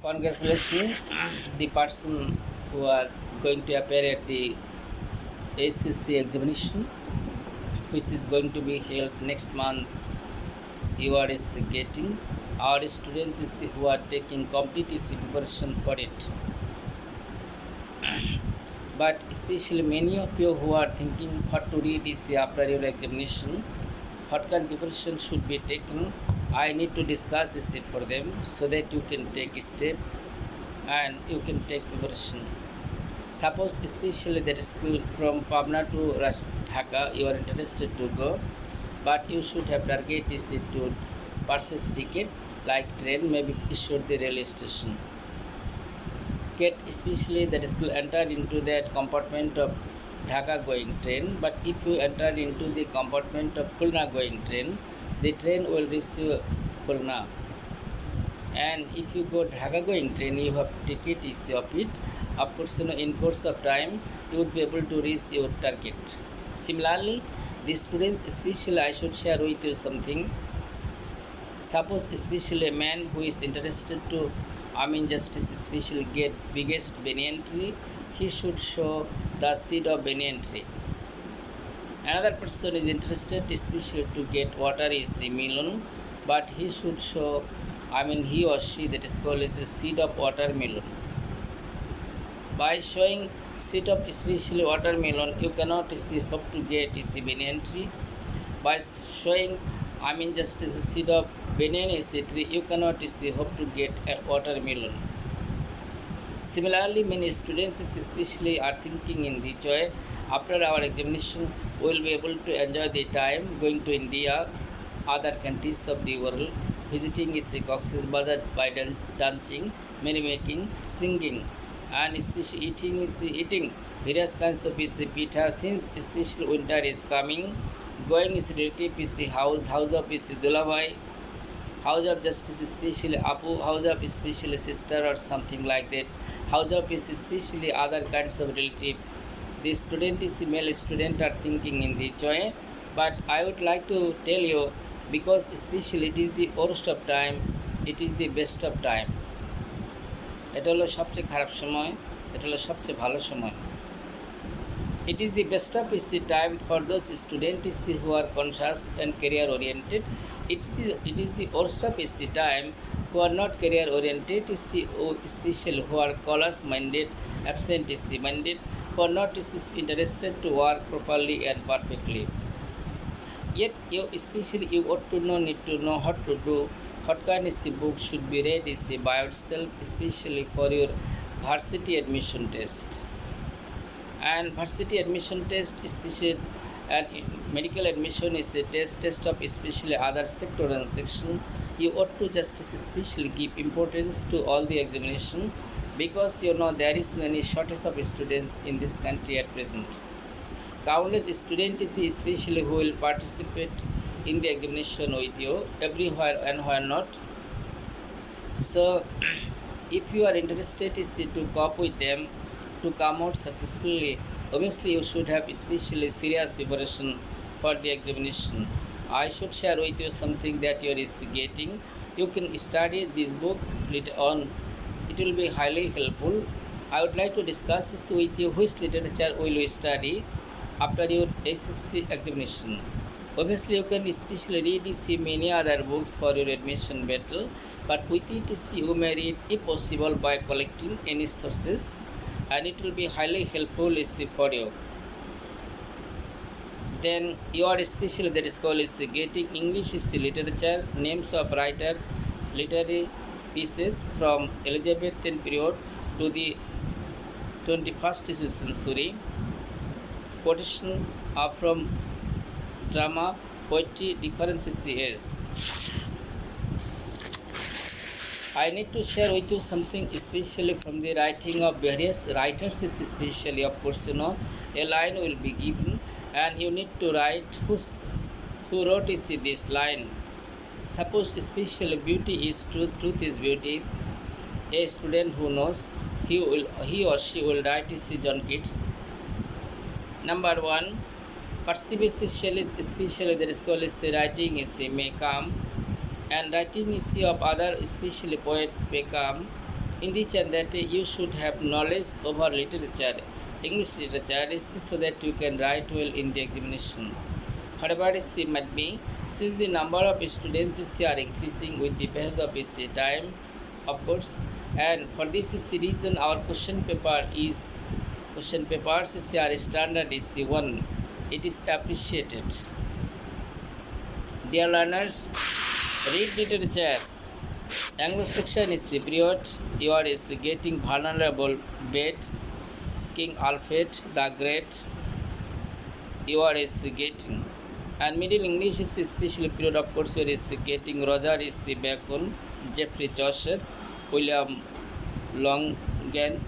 Congratulations, the person who are going to appear at the ACC examination, which is going to be held next month. You are getting our students who are taking complete preparation for it. But especially many of you who are thinking what to read is after your examination, what kind of preparation should be taken. I need to discuss this for them so that you can take a step and you can take preparation. Suppose especially that school from Pabna to Dhaka you are interested to go, but you should have target is to purchase ticket like train, maybe issued the railway station. Get especially that school enter into that compartment of Dhaka going train, but if you enter into the compartment of Khulna going train, the train will reach Khulna. And if you go Dhaka going train, you have ticket is of it. Of course, in course of time, you would be able to reach your target. Similarly, the students, especially I should share with you something. Suppose especially a man who is interested to justice, especially get biggest banyan tree, he should show the seed of banyan tree. Another person is interested especially to get water is a melon, but he should show, he or she, that is called as a seed of watermelon. By showing seed of especially watermelon, you cannot hope to get a banyan tree. By showing, just as a seed of banana tree, you cannot hope to get a watermelon. Similarly, many students especially are thinking in the joy after our examination we will be able to enjoy the time going to India, other countries of the world, visiting Cox's Bazar by dancing, merrymaking, singing, and especially eating various kinds of pita, since especially winter is coming, going is relative house of Dulabai, house of justice especially Apu, house of especially sister or something like that, house of especially other kinds of relative. The student is male student are thinking in the joy, but I would like to tell you, because especially it is the worst of time, it is the best of time. এটা হলো সবচেয়ে খারাপ সময়, এটা হলো সবচেয়ে ভালো সময়. It is the best of time for those students who are conscious and career oriented. It is the worst of time who are not career oriented, especially who are callous minded, absentee minded, who are not interested to work properly and perfectly. Yet you ought to need to know what to do, what kind of book should be read by yourself, especially for your varsity admission test. And varsity admission test, especially and medical admission is a test of especially other sector and section. You ought to just especially give importance to all the examination, because there is many shortage of students in this country at present. Countless students especially who will participate in the examination with you everywhere and where not. So if you are interested to cope with them to come out successfully, obviously you should have especially serious preparation for the examination. I should share with you something that you are getting. You can study this book later on. It will be highly helpful. I would like to discuss this with you, which literature will you study after your SSC examination. Obviously you can especially read many other books for your admission battle, but with it you may read if possible by collecting any sources, and it will be highly helpful for you. Then you are especially that is called getting English literature, names of writer, literary pieces from Elizabethan period to the 21st century, quotation are from drama, poetry, different CCS. I need to share with you something especially from the writing of various writers, especially of course a line will be given and you need to write who wrote this line. Suppose especially beauty is truth, truth is beauty. A student who knows, he or she will write John Keats. Number 1, Percy Shelley's especially there is called writing may come, and writing of other especially poet may come. in the sense that you should have knowledge over literature, English literature, so that you can write well in the examination. However, might be, since the number of students are increasing with the passage of time, of course, and for this reason, our question papers are standard is 1. It is appreciated. Dear learners, read literature. Anglo-Saxon is period. You are getting vulnerable bait. King Alfred the Great. You are getting. And Middle English is especially period, of course, you are getting Roger is Bacon, Geoffrey Chaucer, William Longland,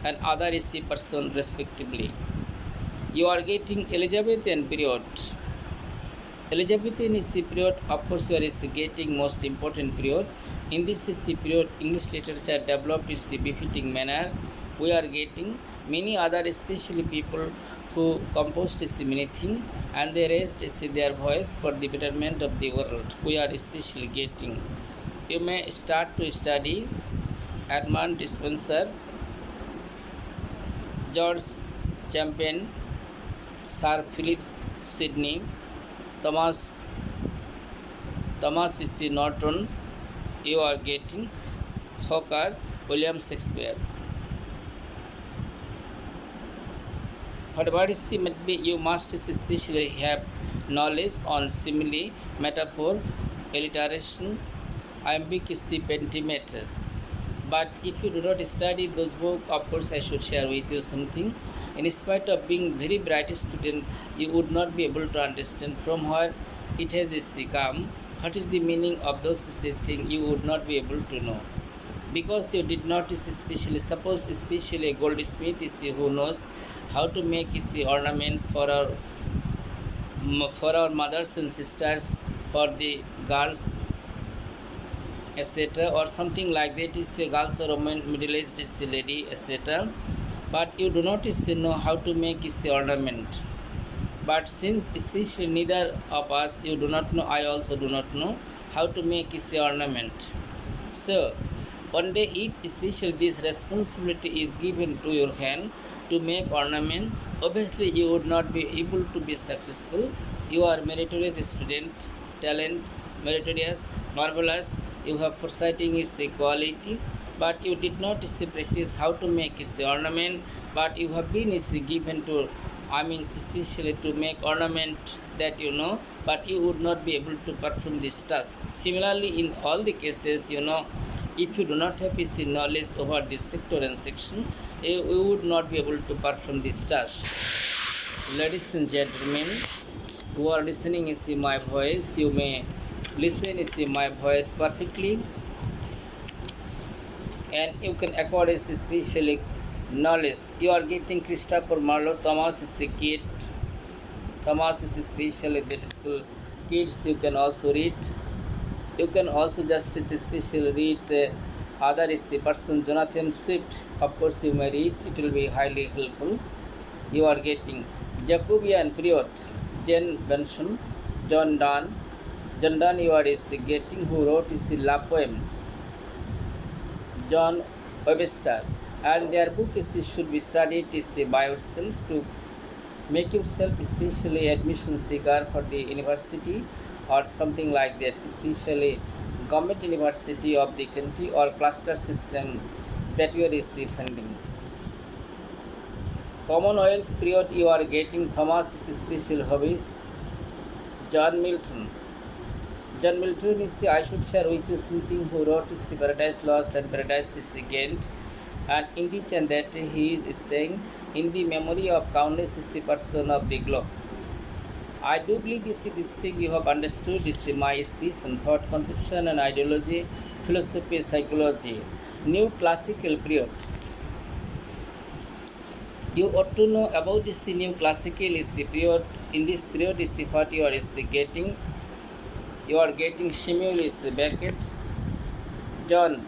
and other is person respectively. You are getting Elizabethan period. Elizabethan is period, of course, you are getting most important period. In this period, English literature developed in a befitting manner. We are getting many other, especially people who composed many things, and they raised their voice for the betterment of the world. We are especially getting. You may start to study Edmund Spenser, George Champion, Sir Philip Sidney, Thomas C. Norton. You are getting Hooker, William Shakespeare. Whatever is might be, you must especially have knowledge on simile, metaphor, alliteration, iambic pentameter. But if you do not study those books, of course, I should share with you something. In spite of being very bright student, you would not be able to understand from where it has come. What is the meaning of those things? You would not be able to know, because you did not especially suppose especially a goldsmith is who knows how to make ornament for our mothers and sisters, for the girls, etc., or something like that is a girls or middle-aged lady, etc. But you do not know how to make ornament. But since especially neither of us, you do not know, I also do not know how to make ornament. So one day, if especially this responsibility is given to your hand to make ornament, obviously you would not be able to be successful. You are meritorious student, talent, meritorious, marvelous. You have foresighting is quality, but you did not practice how to make ornament. But you have been given to, especially to make ornament that you know, but you would not be able to perform this task. Similarly, in all the cases, if you do not have knowledge over this sector and section, you would not be able to perform this task. Ladies and gentlemen, who are listening my voice, you may listen my voice perfectly, and you can acquire especially knowledge. You are getting Christopher Marlowe, Thomas is the kid. Thomas is especially that school kids. You can also read. You can also just especially read other is the person Jonathan Swift. Of course, you may read. It will be highly helpful. You are getting Jacobean period. Jane Benson, John Donne. John Donne you are getting, who wrote love poems. John Webster, and their book should be studied by yourself to make yourself especially admission seeker for the university or something like that, especially government university of the country or cluster system that you receive funding. Commonwealth period you are getting Thomas special hobbies. John Milton. John Milton is, I should share with you something, who wrote Paradise Lost and Paradise Gained, and in the chant that he is staying in the memory of countless person of the globe. I do believe this thing you have understood. This is my speech and thought, conception and ideology, philosophy, psychology. New classical period. You ought to know about this new classical period. In this period is what you are getting. You are getting Samuel is Beckett, John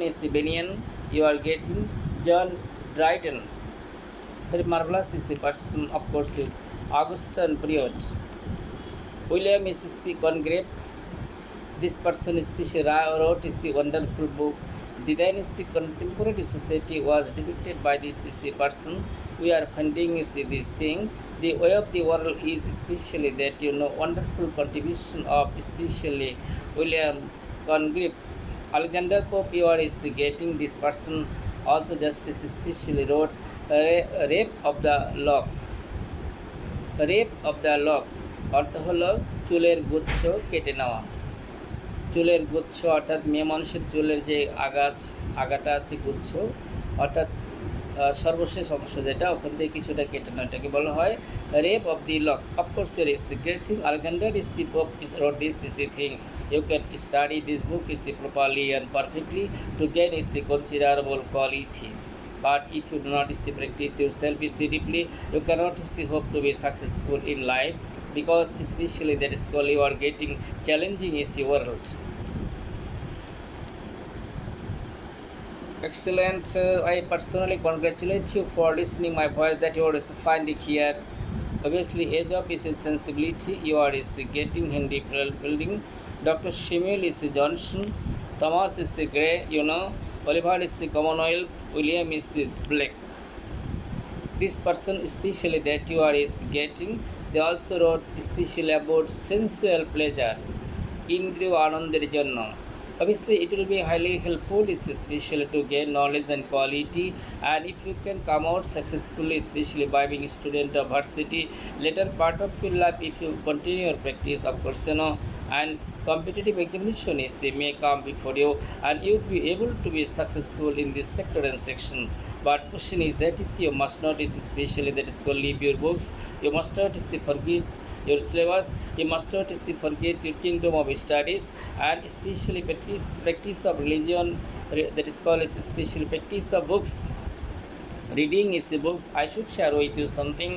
is Bennion. You are getting John Dryden. Very marvelous is a person, of course. Augustan period. William is speak on grape. This person especially wrote a wonderful book. The then contemporary society was depicted by this person. We are finding this thing. The way of the world is especially that wonderful contribution of especially William Congreve. Alexander Pope, you are getting this person. Also, Justice especially wrote Rape of the Lock. Rape of the lock অর্থ হলো চুলের গুচ্ছ কেটে নেওয়া। চুলের গুচ্ছ অর্থাৎ মেয়ে মানুষের চুলের যে আগাটা আছে গুচ্ছ অর্থাৎ সর্বশেষ অংশ যেটা ওখান থেকে কিছুটা কেটে নেওয়া, এটাকে বলা হয় rape of the lock. Of course your is grating Alexander is pope is wrote this is a thing. You can study this book is properly and perfectly to gain is a considerable quality. But if you do not practice yourself deeply, you cannot hope to be successful in life, because especially that is called you are getting challenging is your world. Excellent. I personally congratulate you for listening my voice that you are finding here. Obviously, age of is a sensibility. You are getting Henry building. Dr. Samuel is Johnson. Thomas is Gray. Oliver is Commonwealth. William is Black. This person especially that you are getting, they also wrote especially about sensual pleasure. Indriyo Anandir Janna. Obviously, it will be highly helpful, especially to gain knowledge and quality. And if you can come out successfully, especially by being a student of varsity, later part of your life, if you continue your practice, of course, and competitive examination may come before you, and you will be able to be successful in this sector and section. But question is that you must not especially that is called leave your books. You must not forget your syllabus. You must not forget your kingdom of studies, and especially practice of religion, that is called especially practice of books. Reading is the books. I should share with you something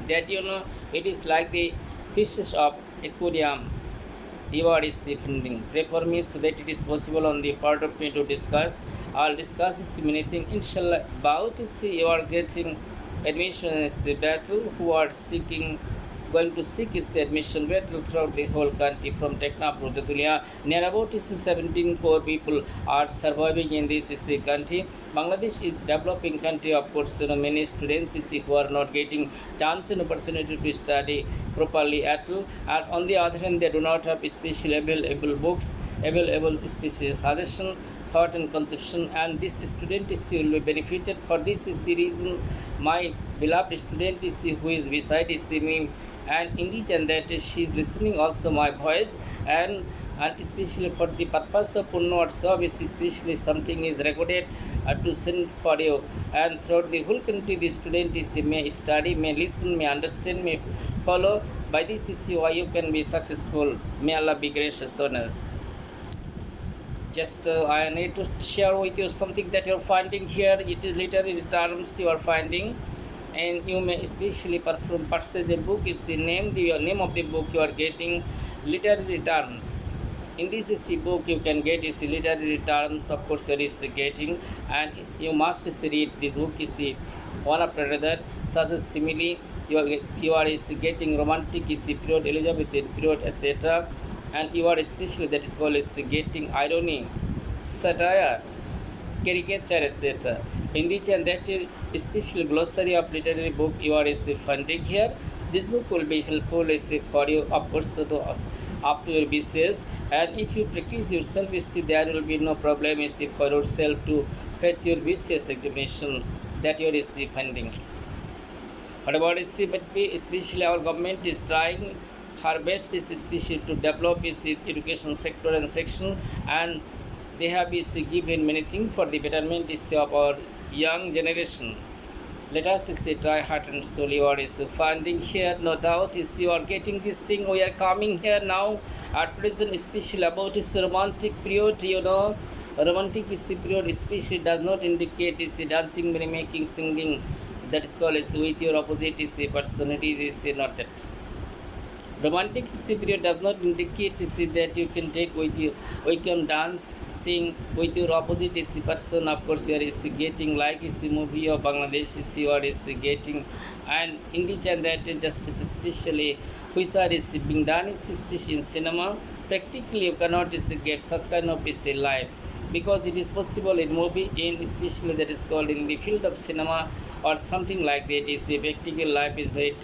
that it is like the fishes of aquarium. You are finding. Pray for me so that it is possible on the part of me to discuss. I'll discuss many things. Inshallah, about you are getting admission is the battle who are going to seek his admission battle throughout the whole country from Teknapur to Tulia. Near about 17 crore people are surviving in this country. Bangladesh is developing country, of course. Many students who are not getting chance and opportunity to study properly at all, and on the other hand, they do not have special available books, available special suggestion, thought and conception, and this student will be benefited. For this is the reason my beloved student who is beside me, and in each and that she is listening also my voice, and especially for the purpose of Punna service, especially something is recorded to send for you, and throughout the whole country the student may study, may listen, may understand, may follow. By this is why you can be successful. May Allah be gracious on us. Just I need to share with you something that you are finding here. It is literary terms you are finding, and you may especially purchase a book. Is the name of the book you are getting literary terms. In this book you can get literary terms, of course you are getting, and you must read this book one after another, such as simile. You are getting romantic period, Elizabethan period, etc. And you are especially that is called getting irony, satire, caricature, etc. In this and that special glossary of literary book you are finding here. This book will be helpful for you, of course, up to your wishes. And if you practice yourself, there will be no problem for yourself to face your BCS examination that you are finding. What about but especially our government is trying her best especially to develop education sector and section, and they have given many things for the betterment of our young generation. Let us try heart and soul. You are finding here, no doubt you are getting this thing. We are coming here now at present, especially about this romantic period. Romantic period especially does not indicate dancing, merrymaking, singing. That is called with your opposite personality is not that. Romantic period does not indicate that you can take with you, we can dance, sing with your opposite person. Of course, you are getting like movie of Bangladesh, you are getting, and in the and that just especially which are is being done is especially in cinema. Practically you cannot is get such kind of is life, because it is possible in movie, in especially that is called in the field of cinema or something like that. Is a practical life is very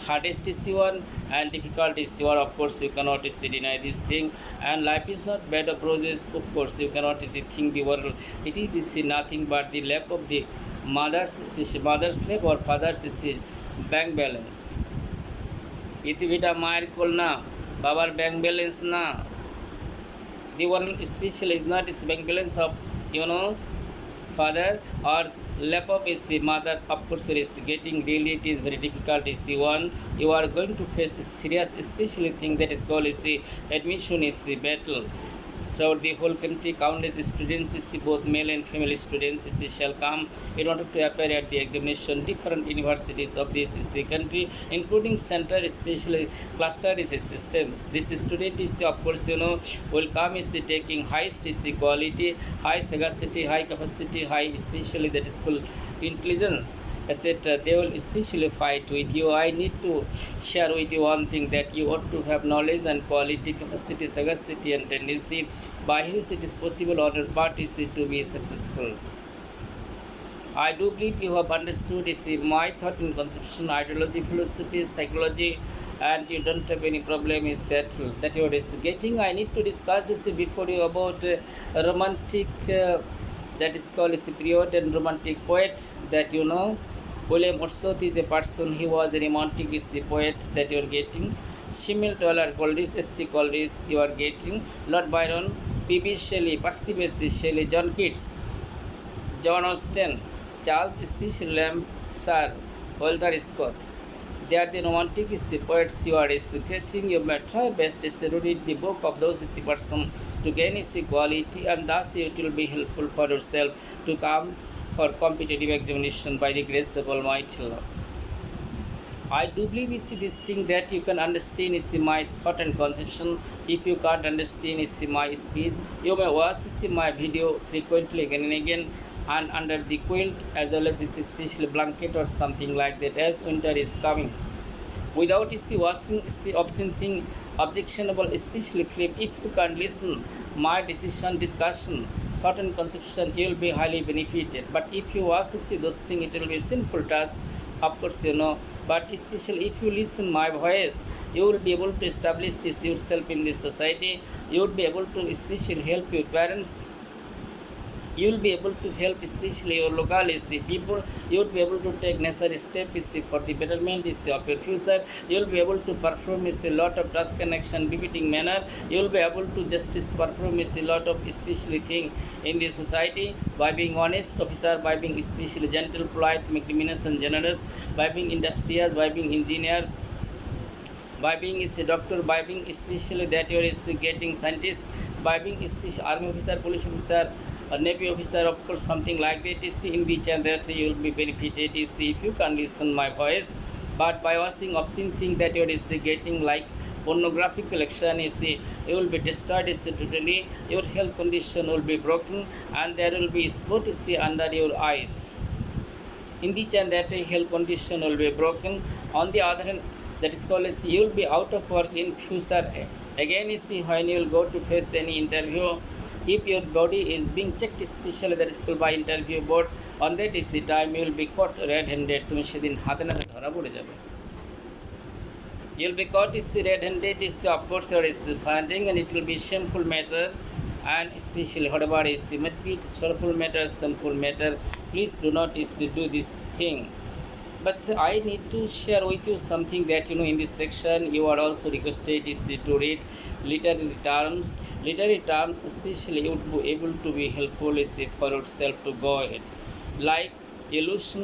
hardest issue one and difficult issue one. Of course you cannot is deny this thing, and life is not bed of roses. Of course you cannot is think the world it is nothing but the lack of the mother's, especially mother's lap or father's is bank balance. পৃথিবীটা মায়ের কোল না, বাবার bank balance না। The world especially is not is bank balance of father or lap of is mother. Of course it is getting really, it is very difficult is one. You are going to face a serious especially thing that is called is admission is battle. Throughout the whole country, countless students, both male and female students, shall come in order to appear at the examination. Different universities of this country, including center, especially cluster systems. This student is, of course, will come is taking highest quality, high sagacity, high capacity, high, especially that is called intelligence, etc. They will especially fight with you. I need to share with you one thing, that you ought to have knowledge and quality, capacity, sagacity and tendency, by which it is possible on your part is to be successful. I do believe you have understood is my thought and conception, ideology, philosophy, psychology, and you don't have any problem is settled that you are getting. I need to discuss this before you about romantic that is called is period and romantic poet, that William Wordsworth is a person, he was a romantic is a poet that you are getting. Samuel Taylor Coleridge, S.T. Coleridge you are getting. Lord Byron, P.B. Shelley, Percy Bysshe Shelley, John Keats, John Austen, Charles Spence Lamb, Sir Walter Scott. They are the romantic poets you are getting. You may try best to read the book of those person to gain quality, and thus it will be helpful for yourself to come for competitive examination by the grace of Almighty Lord. I do believe this thing that you can understand is my thought and conception. If you can't understand is my speech, you may watch my video frequently again and again, and under the quilt as well as this special blanket or something like that, as winter is coming. Without watching obscene thing, objectionable especially film, if you can't listen my decision, discussion, thought and conception, you will be highly benefited. But if you watch those things, it will be a simple task, of course but especially if you listen my voice, you will be able to establish yourself in this society. You will be able to especially help your parents. You will be able to help especially your local people. You will be able to take necessary steps for the betterment of your future. You will be able to perform a lot of task and action befitting manner. You will be able to justice perform a lot of especially thing in the society, by being honest officer, by being especially gentle, polite, magnanimous and generous, by being industrious, by being engineer, by being a doctor, by being especially that you are getting scientist, by being especially army officer, police officer, a navy officer, of course something like that is in which and that you will be benefited is if you can listen my voice. But by watching obscene thing that you are getting like pornographic collection you will be destroyed totally. Your health condition will be broken, and there will be spot under your eyes. In which and that health condition will be broken. On the other hand, that is called you will be out of work in future. Again when you will go to face any interview, if your body is being checked, especially that is called by interview board, on that time you will be caught red-handed. তুমি সেদিন হাতে নাতে ধরা পড়ে যাবে. You will be caught red-handed of course or is finding, and it will be shameful matter, and especially whatever is might be sorrowful matter, shameful matter. Please do not do this thing. But I need to share with you something that in this section you are also requested to read literary terms. Literary terms especially you would be able to be helpful for yourself to go ahead, like illusion,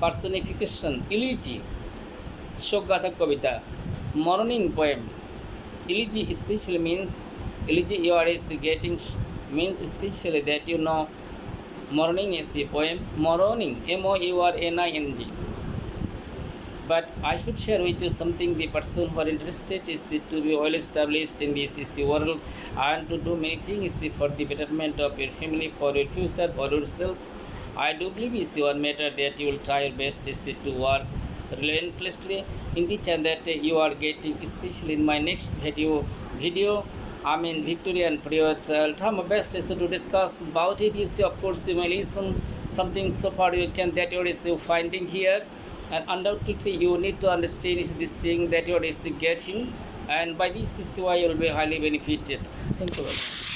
personification, elegy, শোকগাথা Kabita, morning poem. Elegy especially means elegy you are getting means especially that morning is a poem. Morning, morning. But I should share with you something. The person who are interested is to be well established in this world and to do many things for the betterment of your family, for your future, for yourself. I do believe is one matter that you will try your best to work relentlessly in the chance that you are getting, especially in my next video. I mean, Victorian period. I'll try my best is to discuss about it. You see, of course, you may listen something so far you can that you finding here, and undoubtedly you need to understand is this thing that you are getting, and by this is why you will be highly benefited. Thank you.